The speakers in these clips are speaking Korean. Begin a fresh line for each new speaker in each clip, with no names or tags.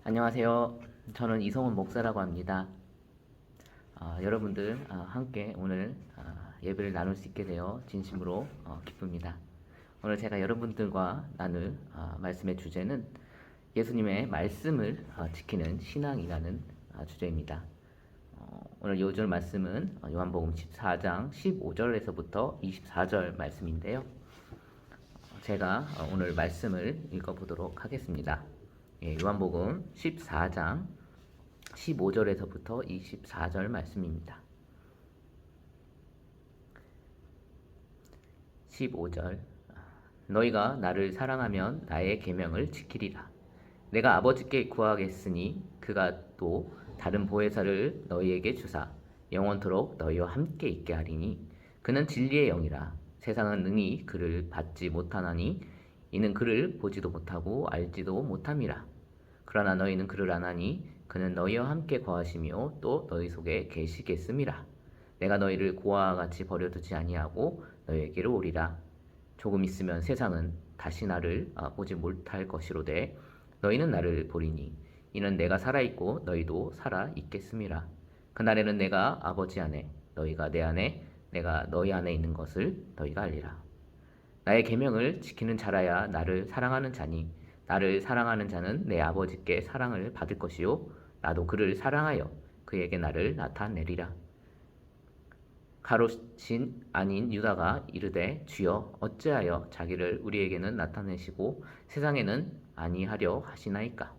안녕하세요. 저는 이성훈 목사라고 합니다. 여러분들 함께 오늘 예배를 나눌 수 있게 되어 진심으로 기쁩니다. 오늘 제가 여러분들과 나눌 말씀의 주제는 예수님의 말씀을 지키는 신앙이라는 주제입니다. 오늘 요절 말씀은 요한복음 14장 15절에서부터 24절 말씀인데요. 제가 오늘 말씀을 읽어보도록 하겠습니다. 요한복음 14장 15절에서부터 24절 말씀입니다. 15절 너희가 나를 사랑하면 나의 계명을 지키리라. 내가 아버지께 구하겠으니 그가 또 다른 보혜사를 너희에게 주사 영원토록 너희와 함께 있게 하리니 그는 진리의 영이라. 세상은 능히 그를 받지 못하나니 이는 그를 보지도 못하고 알지도 못함이라. 그러나 너희는 그를 아나니 그는 너희와 함께 거하시며 또 너희 속에 계시겠음이라. 내가 너희를 고아와 같이 버려두지 아니하고 너희에게로 오리라. 조금 있으면 세상은 다시 나를 보지 못할 것이로되 너희는 나를 보리니 이는 내가 살아있고 너희도 살아있겠음이라. 그날에는 내가 아버지 안에 너희가 내 안에 내가 너희 안에 있는 것을 너희가 알리라. 나의 계명을 지키는 자라야 나를 사랑하는 자니 나를 사랑하는 자는 내 아버지께 사랑을 받을 것이요 나도 그를 사랑하여 그에게 나를 나타내리라. 가롯신 아닌 유다가 이르되 주여 어찌하여 자기를 우리에게는 나타내시고 세상에는 아니하려 하시나이까.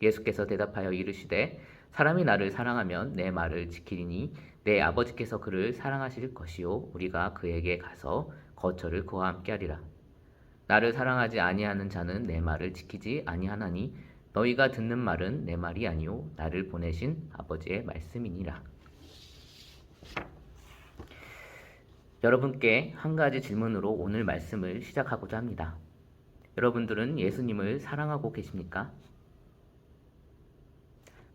예수께서 대답하여 이르시되 사람이 나를 사랑하면 내 말을 지키리니 내 아버지께서 그를 사랑하실 것이요 우리가 그에게 가서 거처를 그와 함께 하리라. 나를 사랑하지 아니하는 자는 내 말을 지키지 아니하나니 너희가 듣는 말은 내 말이 아니요 나를 보내신 아버지의 말씀이니라. 여러분께 한 가지 질문으로 오늘 말씀을 시작하고자 합니다. 여러분들은 예수님을 사랑하고 계십니까?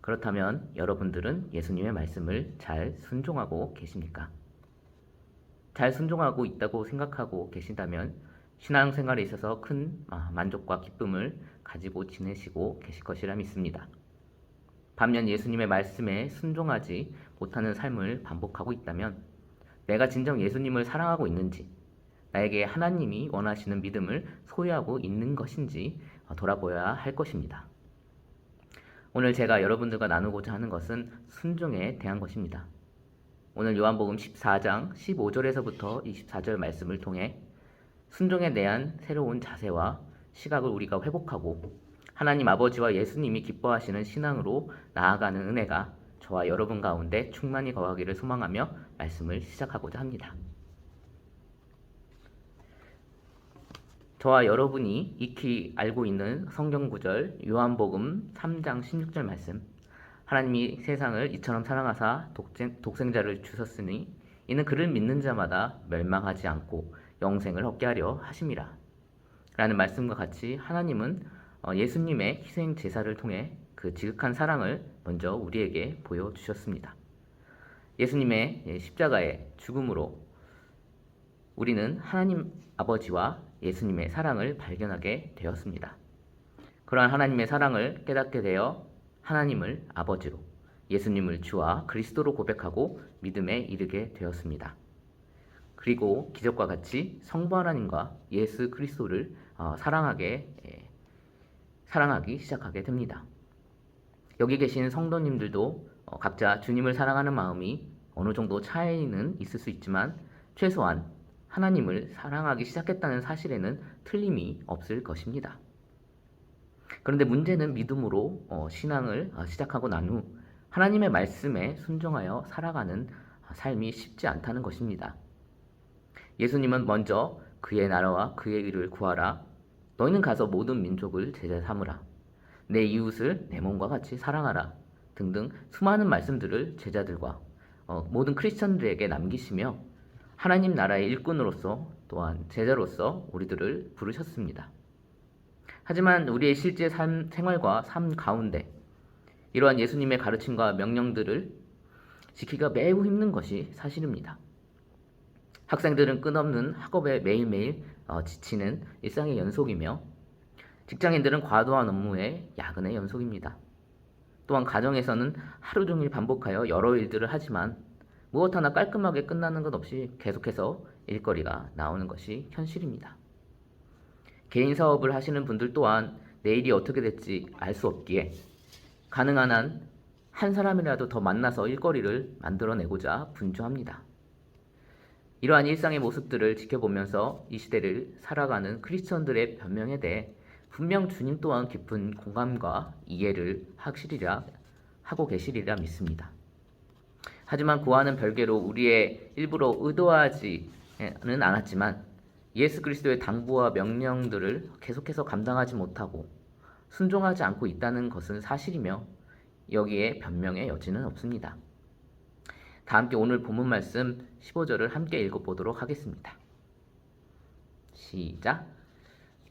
그렇다면 여러분들은 예수님의 말씀을 잘 순종하고 계십니까? 잘 순종하고 있다고 생각하고 계신다면 신앙생활에 있어서 큰 만족과 기쁨을 가지고 지내시고 계실 것이라 믿습니다. 반면 예수님의 말씀에 순종하지 못하는 삶을 반복하고 있다면 내가 진정 예수님을 사랑하고 있는지, 나에게 하나님이 원하시는 믿음을 소유하고 있는 것인지 돌아보아야 할 것입니다. 오늘 제가 여러분들과 나누고자 하는 것은 순종에 대한 것입니다. 오늘 요한복음 14장 15절에서부터 24절 말씀을 통해 순종에 대한 새로운 자세와 시각을 우리가 회복하고 하나님 아버지와 예수님이 기뻐하시는 신앙으로 나아가는 은혜가 저와 여러분 가운데 충만히 거하기를 소망하며 말씀을 시작하고자 합니다. 저와 여러분이 익히 알고 있는 성경구절 요한복음 3장 16절 말씀, 하나님이 세상을 이처럼 사랑하사 독생자를 주셨으니 이는 그를 믿는 자마다 멸망하지 않고 영생을 얻게 하려 하심이라. 라는 말씀과 같이 하나님은 예수님의 희생 제사를 통해 그 지극한 사랑을 먼저 우리에게 보여주셨습니다. 예수님의 십자가의 죽음으로 우리는 하나님 아버지와 예수님의 사랑을 발견하게 되었습니다. 그러한 하나님의 사랑을 깨닫게 되어 하나님을 아버지로, 예수님을 주와 그리스도로 고백하고 믿음에 이르게 되었습니다. 그리고 기적과 같이 성부 하나님과 예수 그리스도를 사랑하기 시작하게 됩니다. 여기 계신 성도님들도 각자 주님을 사랑하는 마음이 어느 정도 차이는 있을 수 있지만 최소한 하나님을 사랑하기 시작했다는 사실에는 틀림이 없을 것입니다. 그런데 문제는 믿음으로 신앙을 시작하고 난 후 하나님의 말씀에 순종하여 살아가는 삶이 쉽지 않다는 것입니다. 예수님은 먼저 그의 나라와 그의 의를 구하라. 너희는 가서 모든 민족을 제자 삼으라. 내 이웃을 내 몸과 같이 사랑하라. 등등 수많은 말씀들을 제자들과 모든 크리스천들에게 남기시며 하나님 나라의 일꾼으로서 또한 제자로서 우리들을 부르셨습니다. 하지만 우리의 실제 생활과 삶 가운데 이러한 예수님의 가르침과 명령들을 지키기가 매우 힘든 것이 사실입니다. 학생들은 끝없는 학업에 매일매일 지치는 일상의 연속이며 직장인들은 과도한 업무에 야근의 연속입니다. 또한 가정에서는 하루 종일 반복하여 여러 일들을 하지만 무엇 하나 깔끔하게 끝나는 것 없이 계속해서 일거리가 나오는 것이 현실입니다. 개인 사업을 하시는 분들 또한 내일이 어떻게 될지 알 수 없기에 가능한 한 한 사람이라도 더 만나서 일거리를 만들어내고자 분주합니다. 이러한 일상의 모습들을 지켜보면서 이 시대를 살아가는 크리스천들의 변명에 대해 분명 주님 또한 깊은 공감과 이해를 하고 계시리라 믿습니다. 하지만 그와는 별개로 우리의 일부러 의도하지는 않았지만 예수 그리스도의 당부와 명령들을 계속해서 감당하지 못하고 순종하지 않고 있다는 것은 사실이며 여기에 변명의 여지는 없습니다. 다 함께 오늘 본문 말씀 15절을 함께 읽어보도록 하겠습니다. 시작.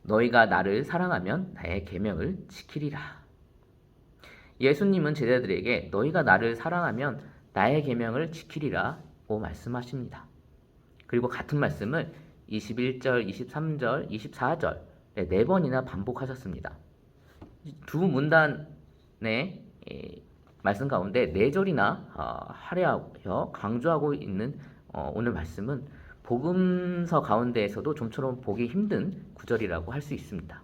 너희가 나를 사랑하면 나의 계명을 지키리라. 예수님은 제자들에게 너희가 나를 사랑하면 나의 계명을 지키리라고 말씀하십니다. 그리고 같은 말씀을 21절, 23절, 24절 네 번이나 반복하셨습니다. 두 문단의 말씀 가운데 4절이나 할애하여 강조하고 있는 오늘 말씀은 복음서 가운데에서도 좀처럼 보기 힘든 구절이라고 할 수 있습니다.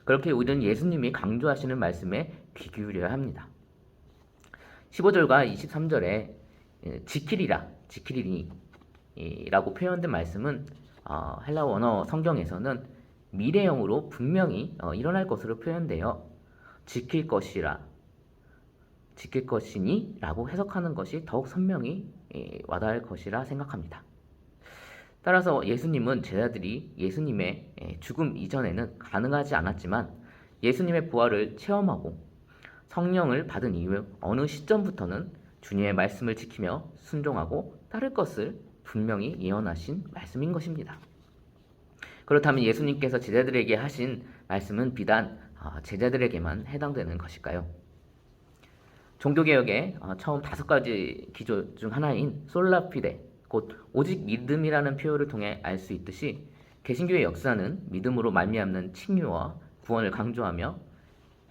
그렇게 우리는 예수님이 강조하시는 말씀에 귀 기울여야 합니다. 15절과 23절에 지키리니 라고 표현된 말씀은 헬라 원어 성경에서는 미래형으로 분명히 일어날 것으로 표현되어 지킬 것이니 라고 해석하는 것이 더욱 선명히 와닿을 것이라 생각합니다. 따라서 예수님은 제자들이 예수님의 죽음 이전에는 가능하지 않았지만 예수님의 부활을 체험하고 성령을 받은 이후 어느 시점부터는 주님의 말씀을 지키며 순종하고 따를 것을 분명히 예언하신 말씀인 것입니다. 그렇다면 예수님께서 제자들에게 하신 말씀은 비단 제자들에게만 해당되는 것일까요? 종교개혁의 처음 5가지 기조 중 하나인 솔라피데, 곧 오직 믿음이라는 표현을 통해 알 수 있듯이 개신교의 역사는 믿음으로 말미암는 칭의와 구원을 강조하며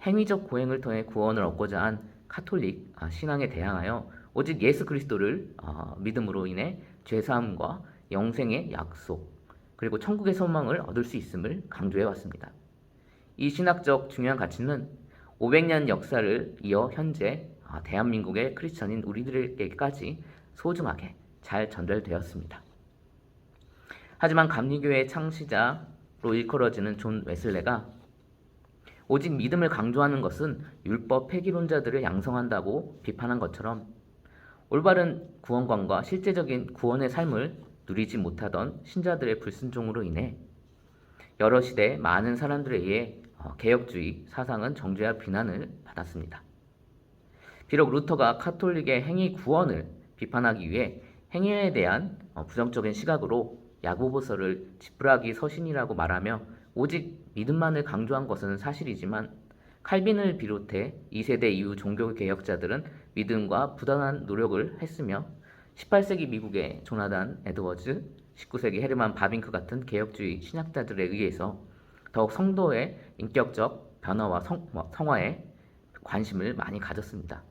행위적 고행을 통해 구원을 얻고자 한 카톨릭 신앙에 대항하여 오직 예수 그리스도를 믿음으로 인해 죄사함과 영생의 약속 그리고 천국의 소망을 얻을 수 있음을 강조해 왔습니다. 이 신학적 중요한 가치는 500년 역사를 이어 현재 대한민국의 크리스천인 우리들에게까지 소중하게 잘 전달되었습니다. 하지만 감리교의 창시자로 일컬어지는 존 웨슬레가 오직 믿음을 강조하는 것은 율법 폐기론자들을 양성한다고 비판한 것처럼 올바른 구원관과 실제적인 구원의 삶을 누리지 못하던 신자들의 불순종으로 인해 여러 시대 많은 사람들에 의해 개혁주의 사상은 정죄와 비난을 받았습니다. 비록 루터가 카톨릭의 행위 구원을 비판하기 위해 행위에 대한 부정적인 시각으로 야고보서를 지푸라기 서신이라고 말하며 오직 믿음만을 강조한 것은 사실이지만 칼빈을 비롯해 2세대 이후 종교개혁자들은 믿음과 부단한 노력을 했으며 18세기 미국의 조나단 에드워즈, 19세기 헤르만 바빙크 같은 개혁주의 신학자들에 의해서 더욱 성도의 인격적 변화와 성화에 관심을 많이 가졌습니다.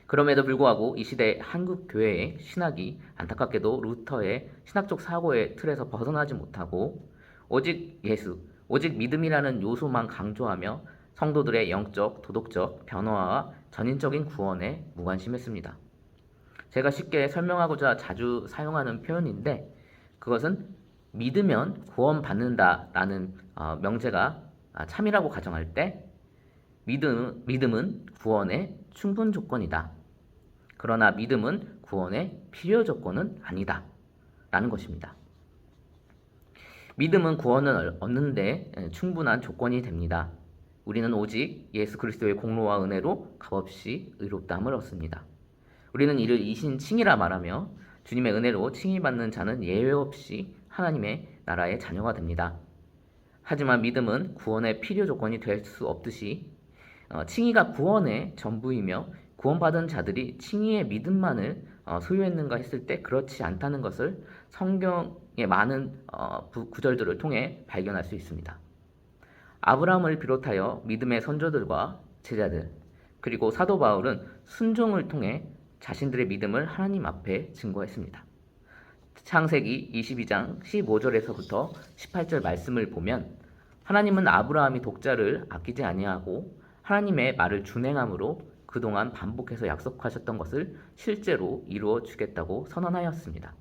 그럼에도 불구하고 이 시대 한국 교회의 신학이 안타깝게도 루터의 신학적 사고의 틀에서 벗어나지 못하고 오직 예수, 오직 믿음이라는 요소만 강조하며 성도들의 영적, 도덕적 변화와 전인적인 구원에 무관심했습니다. 제가 쉽게 설명하고자 자주 사용하는 표현인데 그것은 믿으면 구원받는다라는 명제가 참이라고 가정할 때 믿음은 구원의 충분 조건이다. 그러나 믿음은 구원의 필요 조건은 아니다. 라는 것입니다. 믿음은 구원을 얻는데 충분한 조건이 됩니다. 우리는 오직 예수 그리스도의 공로와 은혜로 값없이 의롭다함을 얻습니다. 우리는 이를 이신칭이라 말하며 주님의 은혜로 칭의받는 자는 예외 없이 하나님의 나라의 자녀가 됩니다. 하지만 믿음은 구원의 필요 조건이 될 수 없듯이 칭의가 구원의 전부이며 구원받은 자들이 칭의의 믿음만을 소유했는가 했을 때 그렇지 않다는 것을 성경의 많은 구절들을 통해 발견할 수 있습니다. 아브라함을 비롯하여 믿음의 선조들과 제자들, 그리고 사도 바울은 순종을 통해 자신들의 믿음을 하나님 앞에 증거했습니다. 창세기 22장 15절에서부터 18절 말씀을 보면 하나님은 아브라함이 독자를 아끼지 아니하고 하나님의 말을 준행함으로 그동안 반복해서 약속하셨던 것을 실제로 이루어 주겠다고 선언하였습니다.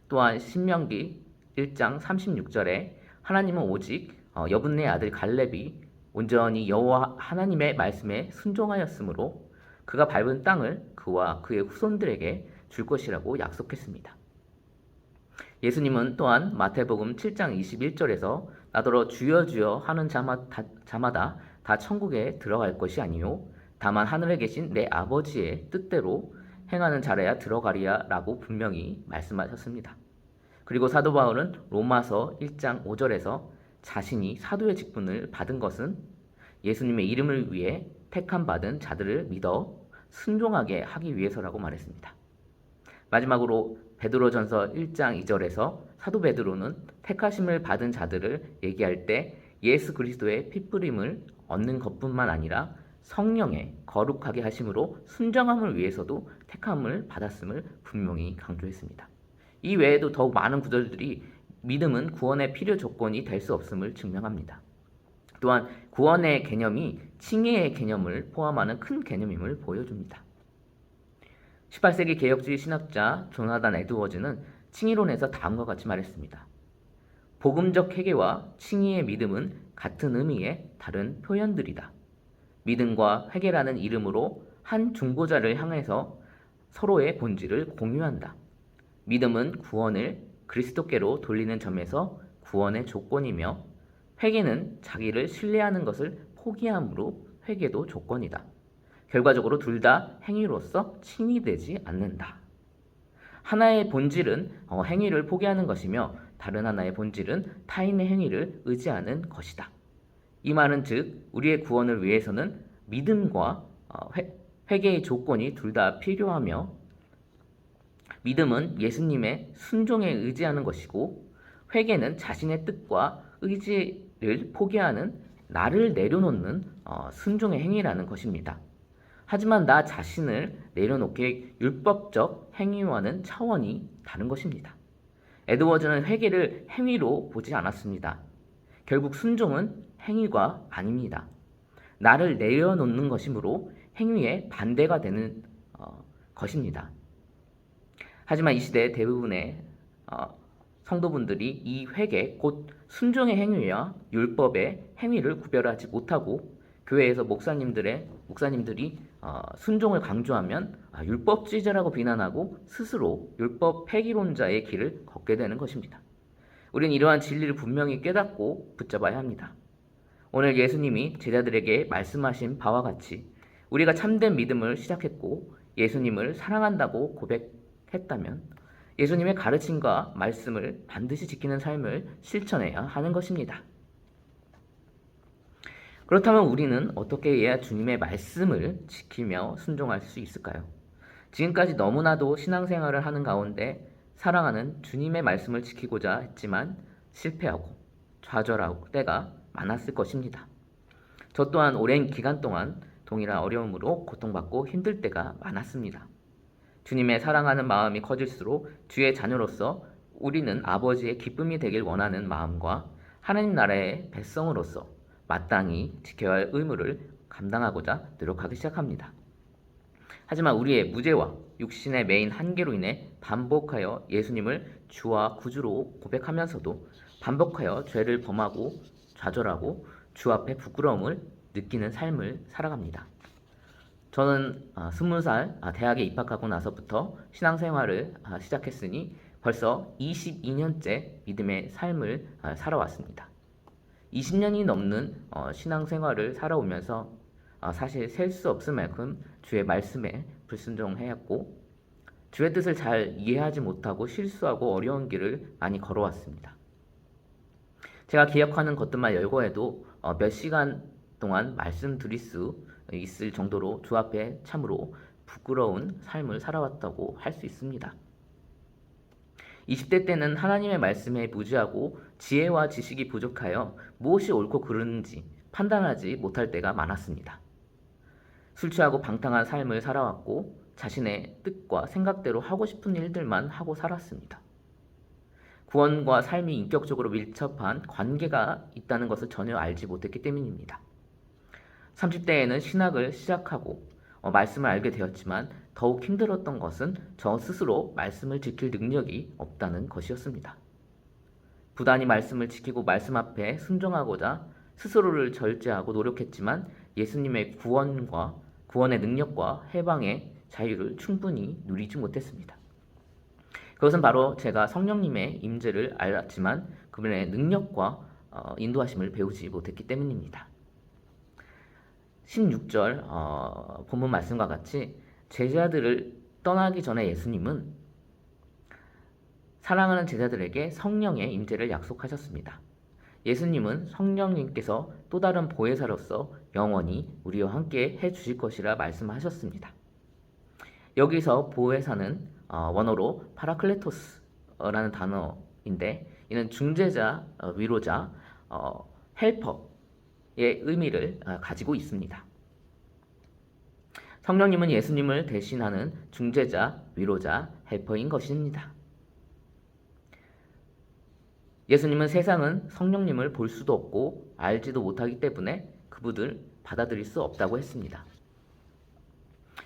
또한 신명기 1장 36절에 하나님은 오직 여분네 아들 갈렙이 온전히 여호와 하나님의 말씀에 순종하였으므로 그가 밟은 땅을 그와 그의 후손들에게 줄 것이라고 약속했습니다. 예수님은 또한 마태복음 7장 21절에서 나더러 주여 주여 하는 자마다 다 천국에 들어갈 것이 아니요 다만 하늘에 계신 내 아버지의 뜻대로 행하는 자라야 들어가리야 라고 분명히 말씀하셨습니다. 그리고 사도 바울은 로마서 1장 5절에서 자신이 사도의 직분을 받은 것은 예수님의 이름을 위해 택함 받은 자들을 믿어 순종하게 하기 위해서라고 말했습니다. 마지막으로 베드로전서 1장 2절에서 사도 베드로는 택하심을 받은 자들을 얘기할 때 예수 그리스도의 피뿌림을 얻는 것뿐만 아니라 성령의 거룩하게 하심으로 순정함을 위해서도 택함을 받았음을 분명히 강조했습니다. 이 외에도 더욱 많은 구절들이 믿음은 구원의 필요 조건이 될 수 없음을 증명합니다. 또한 구원의 개념이 칭의의 개념을 포함하는 큰 개념임을 보여줍니다. 18세기 개혁주의 신학자 조나단 에드워즈는 칭의론에서 다음과 같이 말했습니다. 복음적 회개와 칭의의 믿음은 같은 의미의 다른 표현들이다. 믿음과 회개라는 이름으로 한 중보자를 향해서 서로의 본질을 공유한다. 믿음은 구원을 그리스도께로 돌리는 점에서 구원의 조건이며 회개는 자기를 신뢰하는 것을 포기함으로 회개도 조건이다. 결과적으로 둘 다 행위로서 칭의되지 않는다. 하나의 본질은 행위를 포기하는 것이며 다른 하나의 본질은 타인의 행위를 의지하는 것이다. 이 말은 즉 우리의 구원을 위해서는 믿음과 회개의 조건이 둘 다 필요하며 믿음은 예수님의 순종에 의지하는 것이고 회개는 자신의 뜻과 의지를 포기하는 나를 내려놓는 순종의 행위라는 것입니다. 하지만 나 자신을 내려놓기에 율법적 행위와는 차원이 다른 것입니다. 에드워즈는 회개를 행위로 보지 않았습니다. 결국 순종은 행위가 아닙니다. 나를 내려놓는 것이므로 행위의 반대가 되는 것입니다. 하지만 이 시대 대부분의 성도분들이 이 회개, 곧 순종의 행위와 율법의 행위를 구별하지 못하고 교회에서 목사님들이 순종을 강조하면 율법주의자라고 비난하고 스스로 율법 폐기론자의 길을 걷게 되는 것입니다. 우리는 이러한 진리를 분명히 깨닫고 붙잡아야 합니다. 오늘 예수님이 제자들에게 말씀하신 바와 같이 우리가 참된 믿음을 시작했고 예수님을 사랑한다고 고백했다면 예수님의 가르침과 말씀을 반드시 지키는 삶을 실천해야 하는 것입니다. 그렇다면 우리는 어떻게 해야 주님의 말씀을 지키며 순종할 수 있을까요? 지금까지 너무나도 신앙생활을 하는 가운데 사랑하는 주님의 말씀을 지키고자 했지만 실패하고 좌절하고 때가 많았을 것입니다. 저 또한 오랜 기간 동안 동일한 어려움으로 고통받고 힘들 때가 많았습니다. 주님의 사랑하는 마음이 커질수록 주의 자녀로서 우리는 아버지의 기쁨이 되길 원하는 마음과 하나님 나라의 백성으로서 마땅히 지켜야 할 의무를 감당하고자 노력하기 시작합니다. 하지만 우리의 무죄와 육신의 매인 한계로 인해 반복하여 예수님을 주와 구주로 고백하면서도 반복하여 죄를 범하고 좌절하고 주 앞에 부끄러움을 느끼는 삶을 살아갑니다. 저는 20살 대학에 입학하고 나서부터 신앙생활을 시작했으니 벌써 22년째 믿음의 삶을 살아왔습니다. 20년이 넘는 신앙생활을 살아오면서 사실 셀 수 없을 만큼 주의 말씀에 불순종하였고 주의 뜻을 잘 이해하지 못하고 실수하고 어려운 길을 많이 걸어왔습니다. 제가 기억하는 것들만 열거해도 몇 시간 동안 말씀드릴 수 있을 정도로 주 앞에 참으로 부끄러운 삶을 살아왔다고 할 수 있습니다. 20대 때는 하나님의 말씀에 무지하고 지혜와 지식이 부족하여 무엇이 옳고 그르는지 판단하지 못할 때가 많았습니다. 술 취하고 방탕한 삶을 살아왔고 자신의 뜻과 생각대로 하고 싶은 일들만 하고 살았습니다. 구원과 삶이 인격적으로 밀접한 관계가 있다는 것을 전혀 알지 못했기 때문입니다. 30대에는 신학을 시작하고 말씀을 알게 되었지만 더욱 힘들었던 것은 저 스스로 말씀을 지킬 능력이 없다는 것이었습니다. 부단히 말씀을 지키고 말씀 앞에 순종하고자 스스로를 절제하고 노력했지만 예수님의 구원의 능력과 해방의 자유를 충분히 누리지 못했습니다. 그것은 바로 제가 성령님의 임재를 알았지만 그분의 능력과 인도하심을 배우지 못했기 때문입니다. 16절 본문 말씀과 같이 제자들을 떠나기 전에 예수님은 사랑하는 제자들에게 성령의 임재를 약속하셨습니다. 예수님은 성령님께서 또 다른 보혜사로서 영원히 우리와 함께 해주실 것이라 말씀하셨습니다. 여기서 보혜사는 원어로 파라클레토스라는 단어인데 이는 중재자, 위로자, 헬퍼의 의미를 가지고 있습니다. 성령님은 예수님을 대신하는 중재자, 위로자, 헬퍼인 것입니다. 예수님은 세상은 성령님을 볼 수도 없고 알지도 못하기 때문에 그분을 받아들일 수 없다고 했습니다.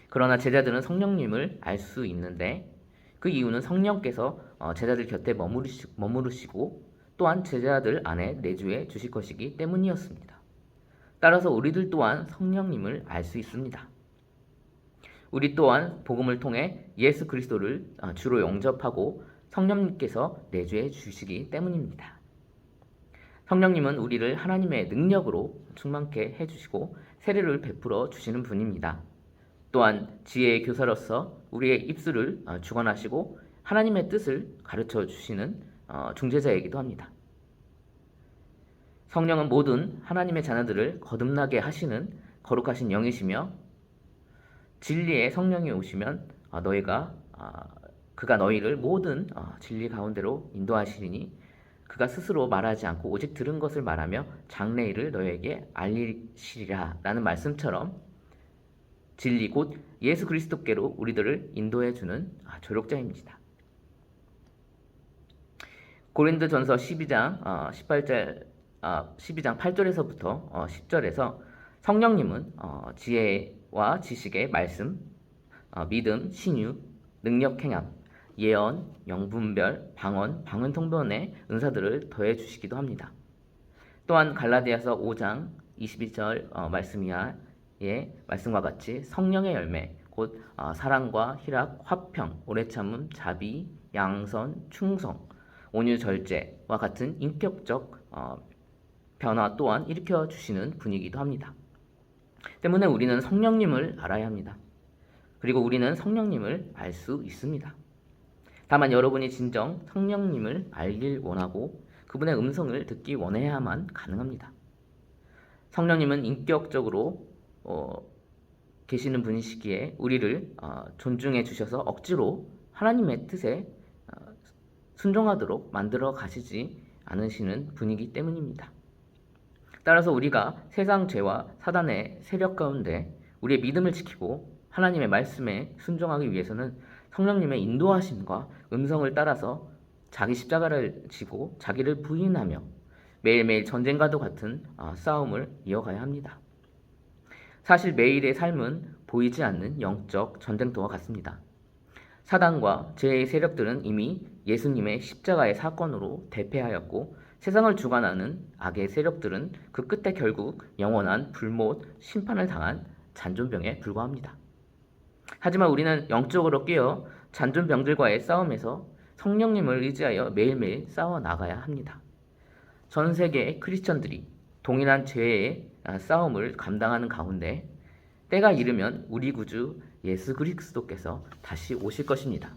그러나 제자들은 성령님을 알 수 있는데 그 이유는 성령께서 제자들 곁에 머무르시고 또한 제자들 안에 내주해 주실 것이기 때문이었습니다. 따라서 우리들 또한 성령님을 알 수 있습니다. 우리 또한 복음을 통해 예수 그리스도를 주로 영접하고 성령님께서 내주해 주시기 때문입니다. 성령님은 우리를 하나님의 능력으로 충만케 해주시고 세례를 베풀어 주시는 분입니다. 또한 지혜의 교사로서 우리의 입술을 주관하시고 하나님의 뜻을 가르쳐 주시는 중재자이기도 합니다. 성령은 모든 하나님의 자녀들을 거듭나게 하시는 거룩하신 영이시며 진리의 성령이 오시면 그가 너희를 모든 진리 가운데로 인도하시리니 그가 스스로 말하지 않고 오직 들은 것을 말하며 장래일을 너희에게 알리시리라 라는 말씀처럼 진리 곧 예수 그리스도께로 우리들을 인도해 주는 조력자입니다. 고린도전서 12장 8절에서부터 10절에서 성령님은 지혜와 지식의 말씀, 믿음, 신유, 능력 행함, 예언, 영분별, 방언 통변의 은사들을 더해 주시기도 합니다. 또한 갈라디아서 5장 22절 말씀 이하의 말씀과 같이 성령의 열매 곧 사랑과 희락, 화평, 오래 참음, 자비, 양선, 충성, 온유 절제와 같은 인격적 변화 또한 일으켜 주시는 분이기도 합니다. 때문에 우리는 성령님을 알아야 합니다. 그리고 우리는 성령님을 알 수 있습니다. 다만 여러분이 진정 성령님을 알길 원하고 그분의 음성을 듣기 원해야만 가능합니다. 성령님은 인격적으로 계시는 분이시기에 우리를 존중해 주셔서 억지로 하나님의 뜻에 순종하도록 만들어 가시지 않으시는 분이기 때문입니다. 따라서 우리가 세상 죄와 사단의 세력 가운데 우리의 믿음을 지키고 하나님의 말씀에 순종하기 위해서는 성령님의 인도하심과 음성을 따라서 자기 십자가를 지고 자기를 부인하며 매일매일 전쟁과도 같은 싸움을 이어가야 합니다. 사실 매일의 삶은 보이지 않는 영적 전쟁터와 같습니다. 사단과 죄의 세력들은 이미 예수님의 십자가의 사건으로 대패하였고 세상을 주관하는 악의 세력들은 그 끝에 결국 영원한 불못 심판을 당한 잔존병에 불과합니다. 하지만 우리는 영적으로 깨어 잔존병들과의 싸움에서 성령님을 의지하여 매일매일 싸워 나가야 합니다. 전 세계의 크리스천들이 동일한 죄의 싸움을 감당하는 가운데 때가 이르면 우리 구주 예수 그리스도께서 다시 오실 것입니다.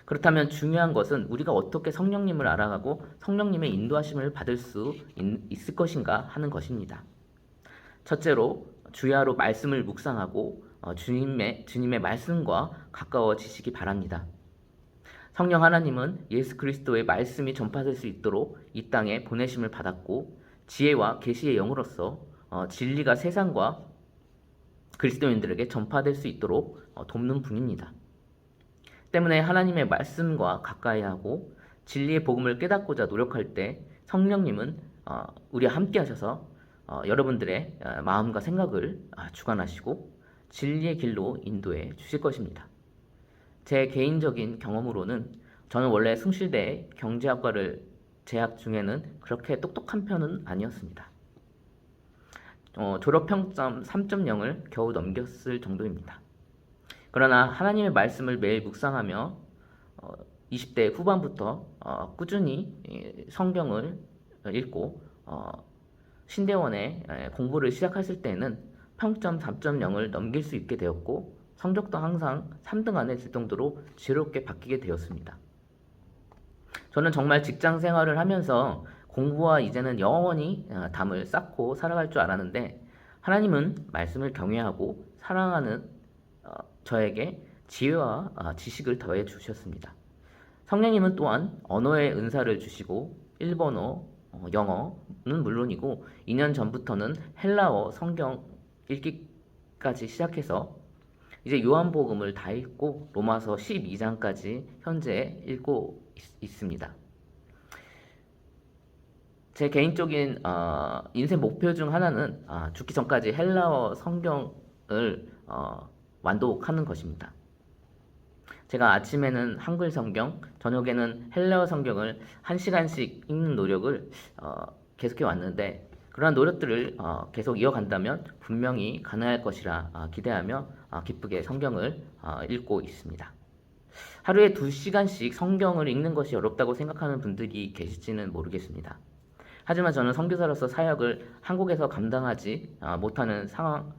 그렇다면 중요한 것은 우리가 어떻게 성령님을 알아가고 성령님의 인도하심을 받을 수 있을 것인가 하는 것입니다. 첫째로 주야로 말씀을 묵상하고 주님의 말씀과 가까워지시기 바랍니다. 성령 하나님은 예수 그리스도의 말씀이 전파될 수 있도록 이 땅에 보내심을 받았고 지혜와 계시의 영으로서 진리가 세상과 그리스도인들에게 전파될 수 있도록 돕는 분입니다. 때문에 하나님의 말씀과 가까이 하고 진리의 복음을 깨닫고자 노력할 때 성령님은 우리와 함께 하셔서 여러분들의 마음과 생각을 주관하시고 진리의 길로 인도해 주실 것입니다. 제 개인적인 경험으로는 저는 원래 숭실대 경제학과를 재학 중에는 그렇게 똑똑한 편은 아니었습니다. 졸업평점 3.0을 겨우 넘겼을 정도입니다. 그러나 하나님의 말씀을 매일 묵상하며 20대 후반부터 꾸준히 성경을 읽고 신대원에 공부를 시작했을 때는 평점 3.0을 넘길 수 있게 되었고 성적도 항상 3등 안에 들 정도로 지혜롭게 바뀌게 되었습니다. 저는 정말 직장 생활을 하면서 공부와 이제는 영원히 담을 쌓고 살아갈 줄 알았는데 하나님은 말씀을 경외하고 사랑하는 저에게 지혜와 지식을 더해 주셨습니다. 성령님은 또한 언어의 은사를 주시고 일본어, 영어는 물론이고 2년 전부터는 헬라어 성경 읽기까지 시작해서 이제 요한복음을 다 읽고 로마서 12장까지 현재 읽고 있습니다. 제 개인적인 인생 목표 중 하나는 죽기 전까지 헬라어 성경을 완독하는 것입니다. 제가 아침에는 한글 성경, 저녁에는 헬라어 성경을 1시간씩 읽는 노력을 계속해 왔는데 그러한 노력들을 계속 이어간다면 분명히 가능할 것이라 기대하며 기쁘게 성경을 읽고 있습니다. 하루에 2시간씩 성경을 읽는 것이 어렵다고 생각하는 분들이 계실지는 모르겠습니다. 하지만 저는 선교사로서 사역을 한국에서 감당하지 못하는 상황에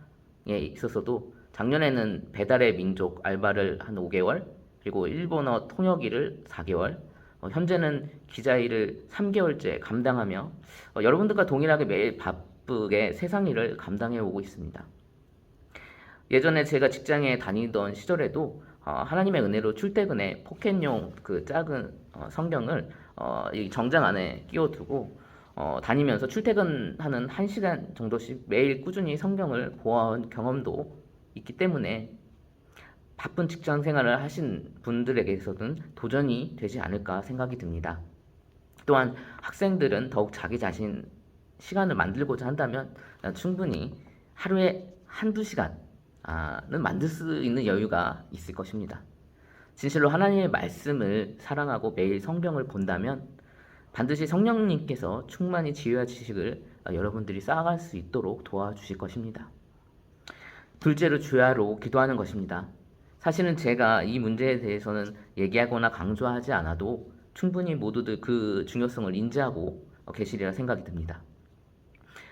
있어서도 작년에는 배달의 민족 알바를 한 5개월, 그리고 일본어 통역 일을 4개월, 현재는 기자 일을 3개월째 감당하며 여러분들과 동일하게 매일 바쁘게 세상 일을 감당해 오고 있습니다. 예전에 제가 직장에 다니던 시절에도 하나님의 은혜로 출퇴근에 포켓용 그 작은 성경을 이 정장 안에 끼워두고 다니면서 출퇴근하는 1시간 정도씩 매일 꾸준히 성경을 보아온 경험도 있기 때문에 바쁜 직장 생활을 하신 분들에게서는 도전이 되지 않을까 생각이 듭니다. 또한 학생들은 더욱 자기 자신 시간을 만들고자 한다면 충분히 하루에 1~2시간은 만들 수 있는 여유가 있을 것입니다. 진실로 하나님의 말씀을 사랑하고 매일 성경을 본다면 반드시 성령님께서 충만히 지혜와 지식을 여러분들이 쌓아갈 수 있도록 도와주실 것입니다. 둘째로 주야로 기도하는 것입니다. 사실은 제가 이 문제에 대해서는 얘기하거나 강조하지 않아도 충분히 모두들 그 중요성을 인지하고 계시리라 생각이 듭니다.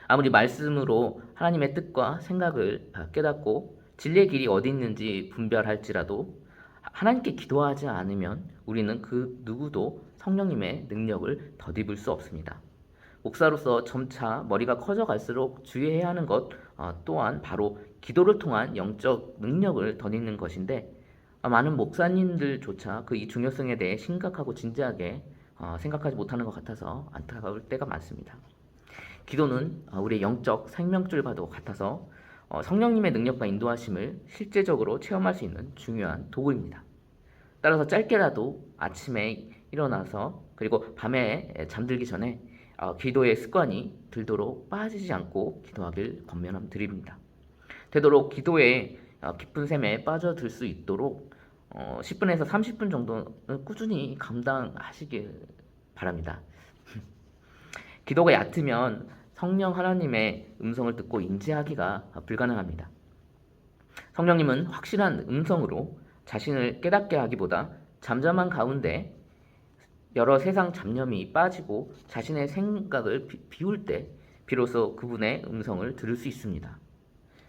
아무리 말씀으로 하나님의 뜻과 생각을 깨닫고 진리의 길이 어디 있는지 분별할지라도 하나님께 기도하지 않으면 우리는 그 누구도 성령님의 능력을 덧입을 수 없습니다. 목사로서 점차 머리가 커져갈수록 주의해야 하는 것 또한 바로 기도를 통한 영적 능력을 덧입는 것인데 많은 목사님들조차 그 이 중요성에 대해 심각하고 진지하게 생각하지 못하는 것 같아서 안타까울 때가 많습니다. 기도는 우리의 영적 생명줄과도 같아서 성령님의 능력과 인도하심을 실제적으로 체험할 수 있는 중요한 도구입니다. 따라서 짧게라도 아침에 일어나서 그리고 밤에 잠들기 전에 기도의 습관이 들도록 빠지지 않고 기도하길 권면드립니다. 되도록 기도에 깊은 샘에 빠져들 수 있도록 10분에서 30분 정도는 꾸준히 감당하시길 바랍니다. 기도가 얕으면 성령 하나님의 음성을 듣고 인지하기가 불가능합니다. 성령님은 확실한 음성으로 자신을 깨닫게 하기보다 잠잠한 가운데 여러 세상 잡념이 빠지고 자신의 생각을 비울 때 비로소 그분의 음성을 들을 수 있습니다.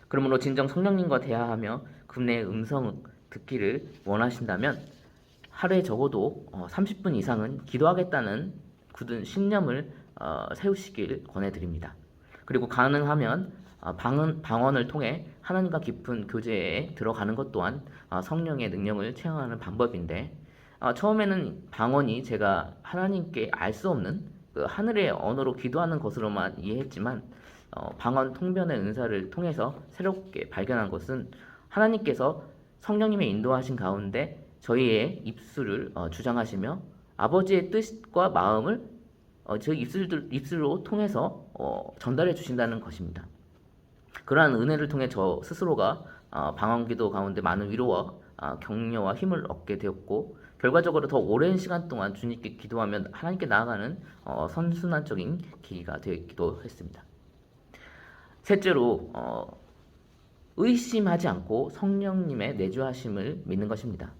그러므로 진정 성령님과 대화하며 그분의 음성 듣기를 원하신다면 하루에 적어도 30분 이상은 기도하겠다는 굳은 신념을 세우시길 권해드립니다. 그리고 가능하면 방언을 통해 하나님과 깊은 교제에 들어가는 것 또한 성령의 능력을 체험하는 방법인데 처음에는 방언이 제가 하나님께 알 수 없는 그 하늘의 언어로 기도하는 것으로만 이해했지만 방언 통변의 은사를 통해서 새롭게 발견한 것은 하나님께서 성령님의 인도하신 가운데 저희의 입술을 주장하시며 아버지의 뜻과 마음을 저희 입술로 통해서 전달해 주신다는 것입니다. 그러한 은혜를 통해 저 스스로가 방언기도 가운데 많은 위로와 격려와 힘을 얻게 되었고, 결과적으로 더 오랜 시간 동안 주님께 기도하며 하나님께 나아가는 선순환적인 계기가 되기도 했습니다. 셋째로 의심하지 않고 성령님의 내주하심을 믿는 것입니다.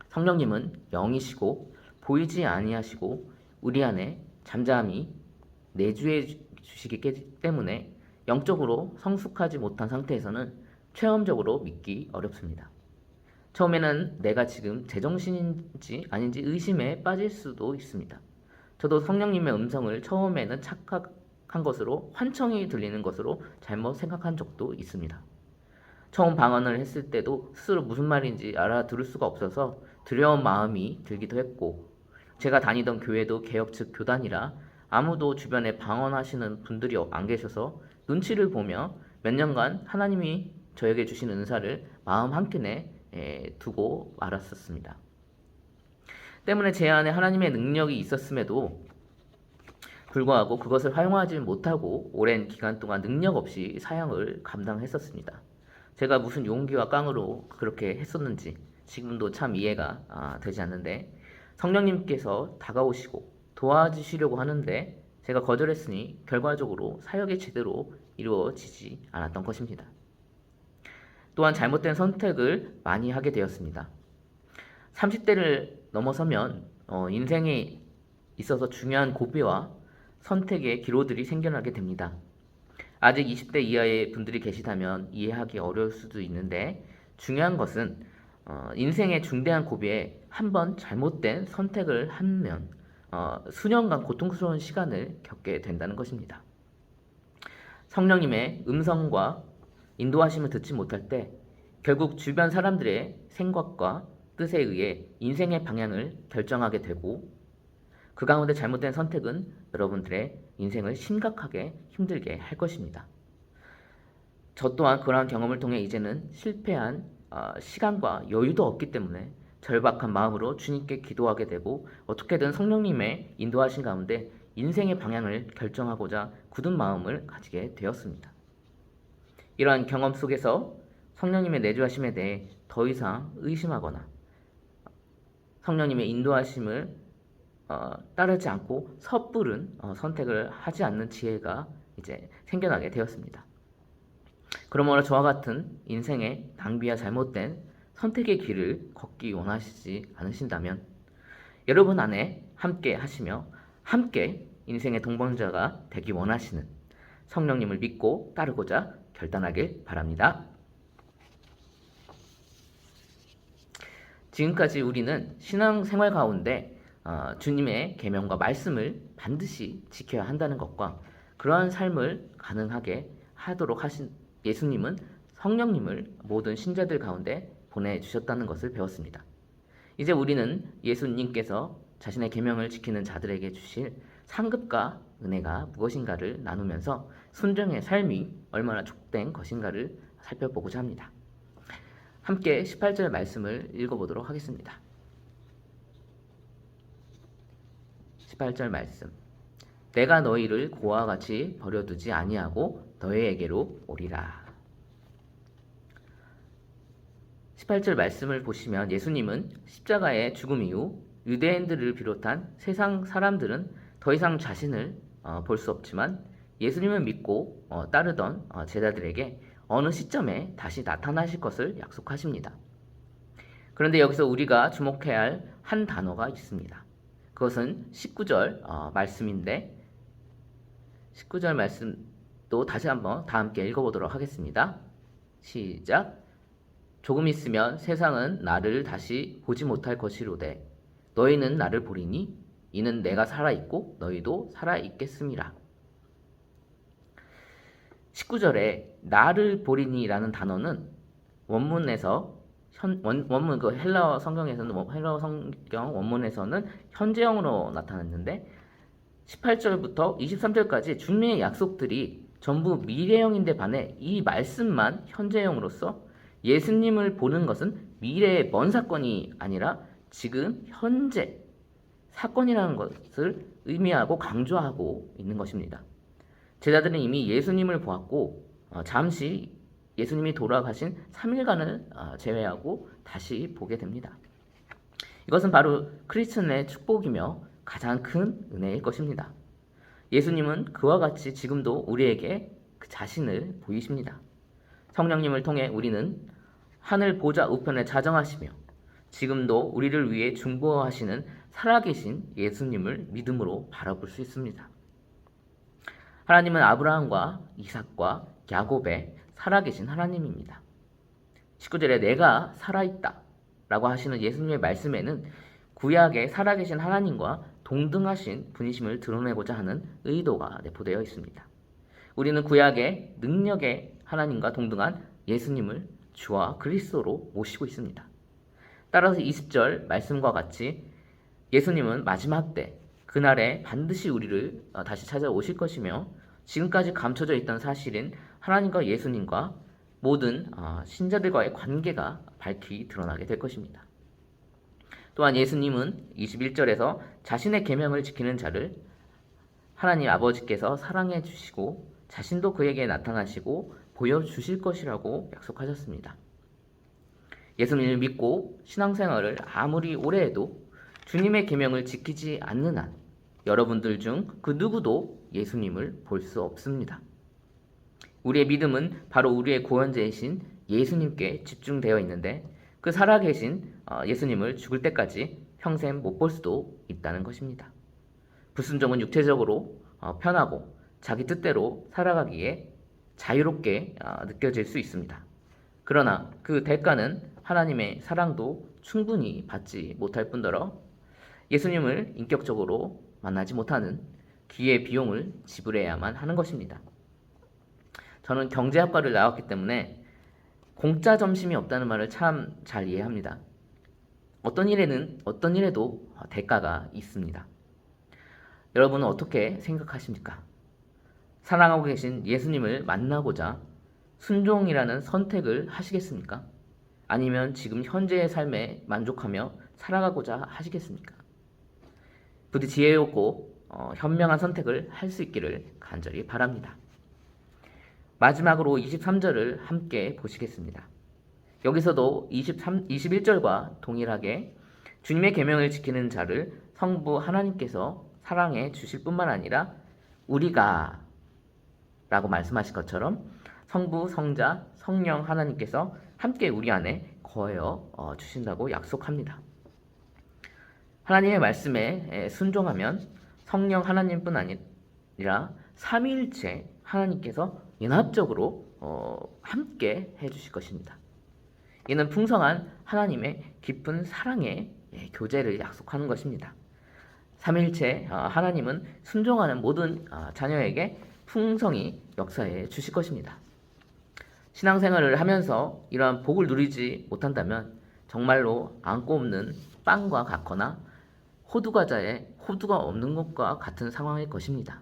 성령님은 영이시고 보이지 아니하시고 우리 안에 잠잠히 내주해 주시기 때문에 영적으로 성숙하지 못한 상태에서는 체험적으로 믿기 어렵습니다. 처음에는 내가 지금 제정신인지 아닌지 의심에 빠질 수도 있습니다. 저도 성령님의 음성을 처음에는 착각한 것으로, 환청이 들리는 것으로 잘못 생각한 적도 있습니다. 처음 방언을 했을 때도 스스로 무슨 말인지 알아들을 수가 없어서 두려운 마음이 들기도 했고, 제가 다니던 교회도 개혁 측 교단이라 아무도 주변에 방언하시는 분들이 안 계셔서 눈치를 보며 몇 년간 하나님이 저에게 주신 은사를 마음 한켠에 두고 말았었습니다. 때문에 제 안에 하나님의 능력이 있었음에도 불구하고 그것을 활용하지 못하고 오랜 기간 동안 능력 없이 사역을 감당했었습니다. 제가 무슨 용기와 깡으로 그렇게 했었는지 지금도 참 이해가 되지 않는데, 성령님께서 다가오시고 도와주시려고 하는데 제가 거절했으니 결과적으로 사역이 제대로 이루어지지 않았던 것입니다. 또한 잘못된 선택을 많이 하게 되었습니다. 30대를 넘어서면 인생에 있어서 중요한 고비와 선택의 기로들이 생겨나게 됩니다. 아직 20대 이하의 분들이 계시다면 이해하기 어려울 수도 있는데, 중요한 것은 인생의 중대한 고비에 한번 잘못된 선택을 하면 수년간 고통스러운 시간을 겪게 된다는 것입니다. 성령님의 음성과 인도하심을 듣지 못할 때 결국 주변 사람들의 생각과 뜻에 의해 인생의 방향을 결정하게 되고, 그 가운데 잘못된 선택은 여러분들의 인생을 심각하게 힘들게 할 것입니다. 저 또한 그러한 경험을 통해 이제는 실패한 시간과 여유도 없기 때문에 절박한 마음으로 주님께 기도하게 되고, 어떻게든 성령님의 인도하신 가운데 인생의 방향을 결정하고자 굳은 마음을 가지게 되었습니다. 이러한 경험 속에서 성령님의 내주하심에 대해 더 이상 의심하거나 성령님의 인도하심을 따르지 않고 섣부른 선택을 하지 않는 지혜가 이제 생겨나게 되었습니다. 그러므로 저와 같은 인생의 낭비와 잘못된 선택의 길을 걷기 원하시지 않으신다면 여러분 안에 함께 하시며 함께 인생의 동반자가 되기 원하시는 성령님을 믿고 따르고자 결단하길 바랍니다. 지금까지 우리는 신앙생활 가운데 주님의 계명과 말씀을 반드시 지켜야 한다는 것과, 그러한 삶을 가능하게 하도록 하신 예수님은 성령님을 모든 신자들 가운데 보내주셨다는 것을 배웠습니다. 이제 우리는 예수님께서 자신의 계명을 지키는 자들에게 주실 상급과 은혜가 무엇인가를 나누면서 순종의 삶이 얼마나 족된 것인가를 살펴보고자 합니다. 함께 18절 말씀을 읽어보도록 하겠습니다. 18절 말씀. 내가 너희를 고와 같이 버려두지 아니하고 너희에게로 오리라. 18절 말씀을 보시면 예수님은 십자가의 죽음 이후 유대인들을 비롯한 세상 사람들은 더 이상 자신을 볼 수 없지만 예수님을 믿고 따르던 제자들에게 어느 시점에 다시 나타나실 것을 약속하십니다. 그런데 여기서 우리가 주목해야 할 한 단어가 있습니다. 그것은 19절 말씀인데, 19절 말씀도 다시 한번 다 함께 읽어보도록 하겠습니다. 시작. 조금 있으면 세상은 나를 다시 보지 못할 것이로되 너희는 나를 보리니 이는 내가 살아있고 너희도 살아있겠음이라. 19절에 나를 보리니 라는 단어는 원문에서 원문 그 헬라어 성경에서는 헬라어 성경 원문에서는 현재형으로 나타났는데 18절부터 23절까지 주님의 약속들이 전부 미래형인데 반해 이 말씀만 현재형으로서 예수님을 보는 것은 미래의 먼 사건이 아니라 지금 현재 사건이라는 것을 의미하고 강조하고 있는 것입니다. 제자들은 이미 예수님을 보았고 잠시 예수님이 돌아가신 3일간을 제외하고 다시 보게 됩니다. 이것은 바로 크리스천의 축복이며 가장 큰 은혜일 것입니다. 예수님은 그와 같이 지금도 우리에게 그 자신을 보이십니다. 성령님을 통해 우리는 하늘 보좌 우편에 자정하시며 지금도 우리를 위해 중보하시는 살아계신 예수님을 믿음으로 바라볼 수 있습니다. 하나님은 아브라함과 이삭과 야곱의 살아계신 하나님입니다. 19절에 내가 살아있다 라고 하시는 예수님의 말씀에는 구약의 살아계신 하나님과 동등하신 분이심을 드러내고자 하는 의도가 내포되어 있습니다. 우리는 구약의 능력의 하나님과 동등한 예수님을 주와 그리스도로 모시고 있습니다. 따라서 20절 말씀과 같이 예수님은 마지막 때 그날에 반드시 우리를 다시 찾아오실 것이며 지금까지 감춰져 있던 사실인 하나님과 예수님과 모든 신자들과의 관계가 밝히 드러나게 될 것입니다. 또한 예수님은 21절에서 자신의 계명을 지키는 자를 하나님 아버지께서 사랑해 주시고 자신도 그에게 나타나시고 보여주실 것이라고 약속하셨습니다. 예수님을 믿고 신앙생활을 아무리 오래 해도 주님의 계명을 지키지 않는 한 여러분들 중 그 누구도 예수님을 볼 수 없습니다. 우리의 믿음은 바로 우리의 구원자이신 예수님께 집중되어 있는데 그 살아계신 예수님을 죽을 때까지 평생 못 볼 수도 있다는 것입니다. 불순종은 육체적으로 편하고 자기 뜻대로 살아가기에 자유롭게 느껴질 수 있습니다. 그러나 그 대가는 하나님의 사랑도 충분히 받지 못할 뿐더러 예수님을 인격적으로 만나지 못하는 귀의 비용을 지불해야만 하는 것입니다. 저는 경제학과를 나왔기 때문에 공짜 점심이 없다는 말을 참 잘 이해합니다. 어떤 일에도 대가가 있습니다. 여러분은 어떻게 생각하십니까? 사랑하고 계신 예수님을 만나고자 순종이라는 선택을 하시겠습니까? 아니면 지금 현재의 삶에 만족하며 살아가고자 하시겠습니까? 부디 지혜롭고 현명한 선택을 할 수 있기를 간절히 바랍니다. 마지막으로 23절을 함께 보시겠습니다. 여기서도 21절과 동일하게 주님의 계명을 지키는 자를 성부 하나님께서 사랑해 주실 뿐만 아니라 우리가 라고 말씀하신 것처럼 성부, 성자, 성령 하나님께서 함께 우리 안에 거하여 주신다고 약속합니다. 하나님의 말씀에 순종하면 성령 하나님뿐 아니라 삼위일체 하나님께서 연합적으로 함께 해주실 것입니다. 이는 풍성한 하나님의 깊은 사랑의 교제를 약속하는 것입니다. 삼위일체 하나님은 순종하는 모든 자녀에게 풍성히 역사해 주실 것입니다. 신앙생활을 하면서 이러한 복을 누리지 못한다면 정말로 안고 없는 빵과 같거나 호두과자에 호두가 없는 것과 같은 상황일 것입니다.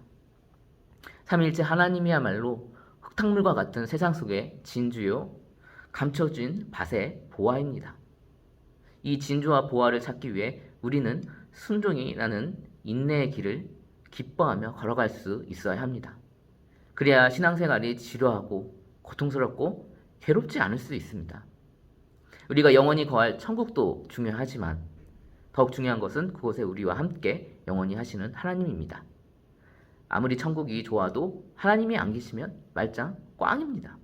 삼위일체 하나님이야말로 흙탕물과 같은 세상 속의 진주요 감춰진 밭의 보화입니다. 이 진주와 보화를 찾기 위해 우리는 순종이라는 인내의 길을 기뻐하며 걸어갈 수 있어야 합니다. 그래야 신앙생활이 지루하고 고통스럽고 괴롭지 않을 수 있습니다. 우리가 영원히 거할 천국도 중요하지만 더욱 중요한 것은 그곳에 우리와 함께 영원히 하시는 하나님입니다. 아무리 천국이 좋아도 하나님이 안 계시면 말짱 꽝입니다.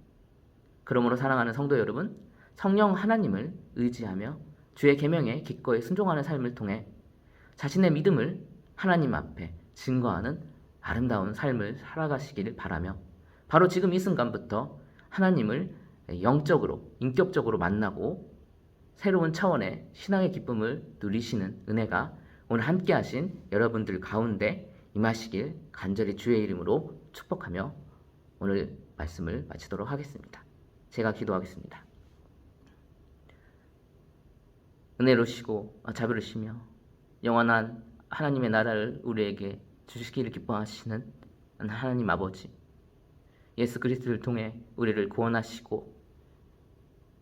그러므로 사랑하는 성도 여러분, 성령 하나님을 의지하며 주의 계명에 기꺼이 순종하는 삶을 통해 자신의 믿음을 하나님 앞에 증거하는 아름다운 삶을 살아가시기를 바라며 바로 지금 이 순간부터 하나님을 영적으로, 인격적으로 만나고 새로운 차원의 신앙의 기쁨을 누리시는 은혜가 오늘 함께 하신 여러분들 가운데 임하시길 간절히 주의 이름으로 축복하며 오늘 말씀을 마치도록 하겠습니다. 제가 기도하겠습니다. 은혜로시고 자비로시며 영원한 하나님의 나라를 우리에게 주시기를 기뻐하시는 하나님 아버지, 예수 그리스도를 통해 우리를 구원하시고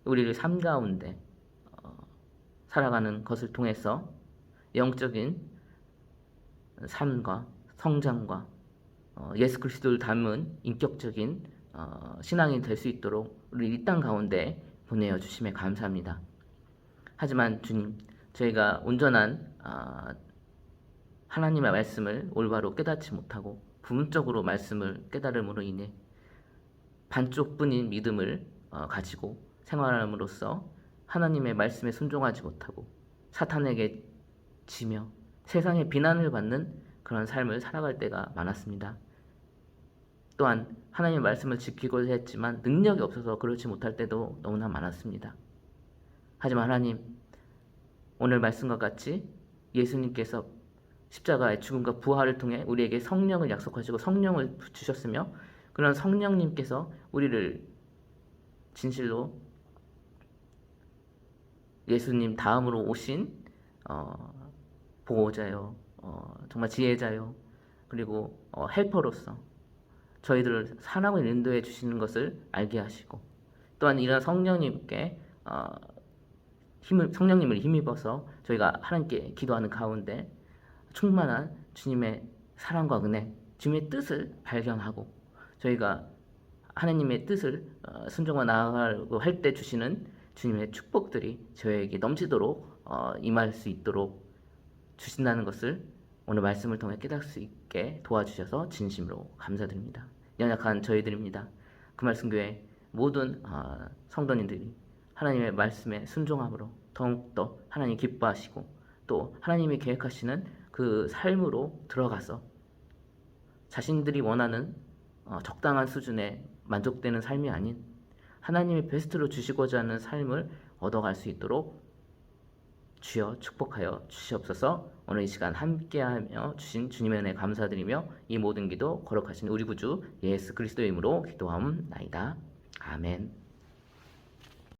우리를 삶 가운데 살아가는 것을 통해서 영적인 삶과 성장과 예수 그리스도를 닮은 인격적인 신앙이 될 수 있도록 우리 이 땅 가운데 보내어 주심에 감사합니다. 하지만 주님, 저희가 온전한 하나님의 말씀을 올바로 깨닫지 못하고 부분적으로 말씀을 깨달음으로 인해 반쪽뿐인 믿음을 가지고 생활함으로써 하나님의 말씀에 순종하지 못하고 사탄에게 지며 세상의 비난을 받는 그런 삶을 살아갈 때가 많았습니다. 또한 하나님의 말씀을 지키고자 했지만 능력이 없어서 그렇지 못할 때도 너무나 많았습니다. 하지만 하나님, 오늘 말씀과 같이 예수님께서 십자가의 죽음과 부활을 통해 우리에게 성령을 약속하시고 성령을 주셨으며 그런 성령님께서 우리를 진실로 예수님 다음으로 오신 보호자요, 정말 지혜자요, 그리고 헬퍼로서 저희들을 사랑을 인도해 주시는 것을 알게 하시고 또한 이런 성령님께 성령님을 힘입어서 저희가 하나님께 기도하는 가운데 충만한 주님의 사랑과 은혜, 주님의 뜻을 발견하고 저희가 하나님의 뜻을 순종하고 나아가려고 할 때 주시는 주님의 축복들이 저희에게 넘치도록 임할 수 있도록 주신다는 것을 오늘 말씀을 통해 깨달을 수 있게 도와주셔서 진심으로 감사드립니다. 연약한 저희들입니다. 그 말씀 교회 모든 성도님들이 하나님의 말씀에 순종함으로 더욱더 하나님 기뻐하시고 또 하나님이 계획하시는 그 삶으로 들어가서 자신들이 원하는 적당한 수준의 만족되는 삶이 아닌 하나님의 베스트로 주시고자 하는 삶을 얻어갈 수 있도록 주여 축복하여 주시옵소서. 오늘 이 시간 함께하며 주신 주님의 은혜 감사드리며 이 모든 기도 거룩하신 우리 구주 예수 그리스도의 이름으로 기도하옵나이다. 아멘.